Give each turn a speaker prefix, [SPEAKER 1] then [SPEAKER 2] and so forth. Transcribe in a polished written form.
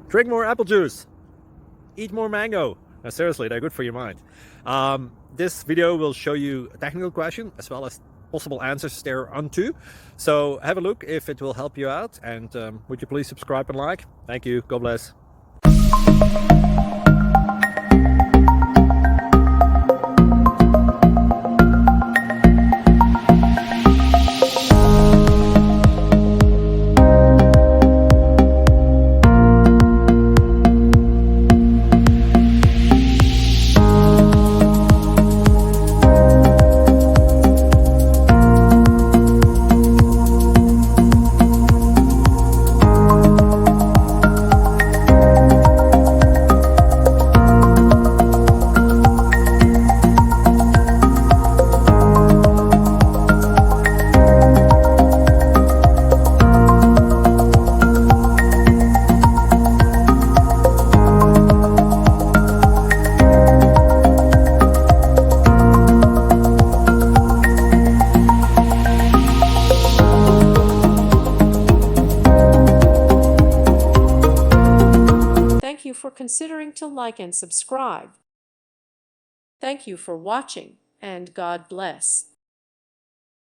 [SPEAKER 1] Drink more apple juice. Eat more mango. Seriously, they're good for your mind. This video will show you a technical question as well as possible answers thereunto. So have a look if it will help you out, and would you please subscribe and like? Thank you. God bless.
[SPEAKER 2] Thank you for considering to like and subscribe. Thank you for watching, and God bless.